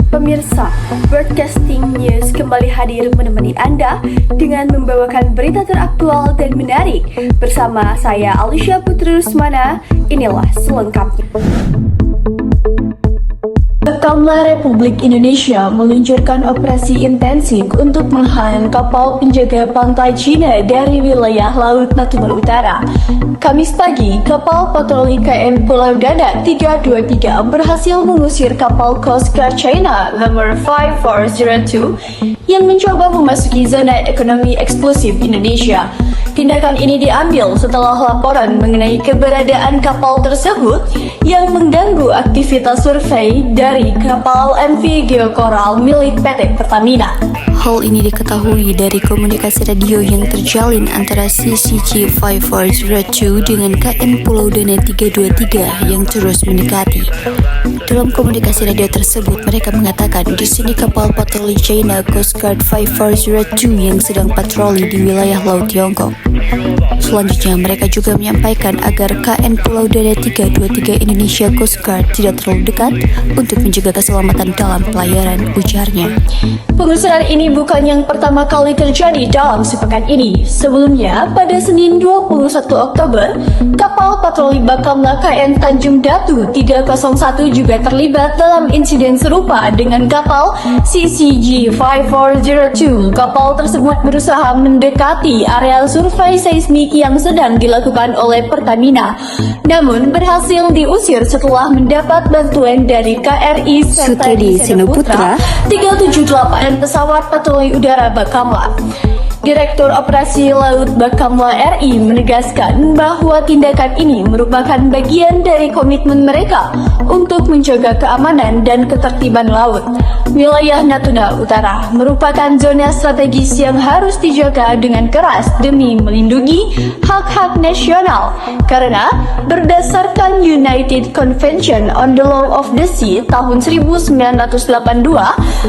Pemirsa, Broadcasting News kembali hadir menemani Anda dengan membawakan berita teraktual dan menarik. Bersama saya Alicia Putri Rusmana, inilah selengkapnya. Bakamla Republik Indonesia meluncurkan operasi intensif untuk menahan kapal penjaga pantai Cina dari wilayah Laut Natuna Utara. Kamis pagi, kapal patroli KN Pulau Dada 323 berhasil mengusir kapal Coast Guard China nomor 5402 yang mencoba memasuki zona ekonomi eksklusif Indonesia. Tindakan ini diambil setelah laporan mengenai keberadaan kapal tersebut yang mengganggu aktivitas survei dari kapal MV Geokoral milik PT Pertamina. Hal ini diketahui dari komunikasi radio yang terjalin antara CCG 5402 dengan KN Pulau Dana 323 yang terus mendekati. Dalam komunikasi radio tersebut, mereka mengatakan di sini kapal patroli China Coast Guard 5402 yang sedang patroli di wilayah Laut Tiongkok. Selanjutnya, mereka juga menyampaikan agar KN Pulau Dana 323 Indonesia Coast Guard tidak terlalu dekat untuk menjaga keselamatan dalam pelayaran, ujarnya. Pengusiran ini bukan yang pertama kali terjadi dalam sepekan ini. Sebelumnya, pada Senin 21 Oktober, kapal patroli Bakamla KN Tanjung Datu 301 juga terlibat dalam insiden serupa dengan kapal CCG 5402. Kapal tersebut berusaha mendekati area survei seismik yang sedang dilakukan oleh Pertamina, namun berhasil diusir setelah mendapat bantuan dari KRI Sutedi Senoputra 378 pesawat patroli udara Bakamla. Direktur Operasi Laut Bakamla RI menegaskan bahwa tindakan ini merupakan bagian dari komitmen mereka untuk menjaga keamanan dan ketertiban laut. Wilayah Natuna Utara merupakan zona strategis yang harus dijaga dengan keras demi melindungi hak-hak nasional, karena berdasarkan United Convention on the Law of the Sea tahun 1982,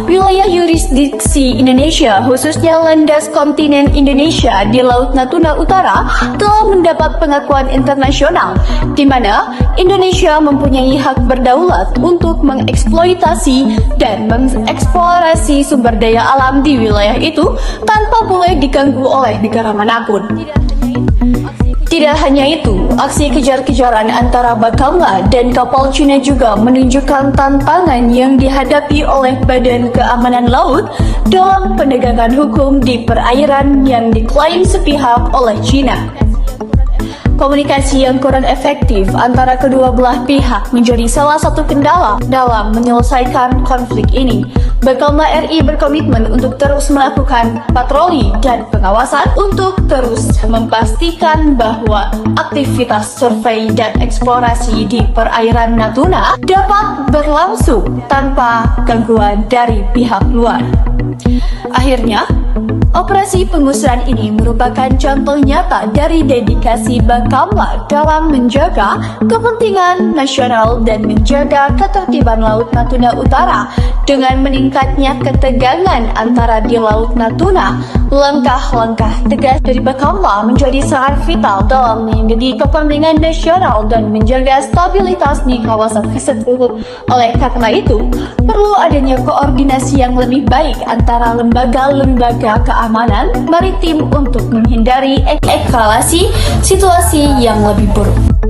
wilayah yurisdiksi Indonesia, khususnya landas kontinen Indonesia di Laut Natuna Utara, telah mendapat pengakuan internasional, di mana Indonesia mempunyai hak berdaulat untuk mengeksploitasi dan mengeksplorasi sumber daya alam di wilayah itu tanpa boleh diganggu oleh negara manapun. Tidak hanya itu, aksi kejar-kejaran antara Bakamla dan kapal Cina juga menunjukkan tantangan yang dihadapi oleh Badan Keamanan Laut dalam penegakan hukum di perairan yang diklaim sepihak oleh Cina. Komunikasi yang kurang efektif antara kedua belah pihak menjadi salah satu kendala dalam menyelesaikan konflik ini. Bakamla RI berkomitmen untuk terus melakukan patroli dan pengawasan untuk terus memastikan bahwa aktivitas survei dan eksplorasi di perairan Natuna dapat berlangsung tanpa gangguan dari pihak luar. Akhirnya, operasi pengusiran ini merupakan contoh nyata dari dedikasi Bakamla dalam menjaga kepentingan nasional dan menjaga ketertiban Laut Natuna Utara. Dengan meningkatnya ketegangan antara di Laut Natuna, langkah-langkah tegas dari Bakamla menjadi sangat vital dalam melindungi kepentingan nasional dan menjaga stabilitas di kawasan tersebut. Oleh karena itu, perlu adanya koordinasi yang lebih baik antara lembaga-lembaga keamanan maritim untuk menghindari eskalasi situasi yang lebih buruk.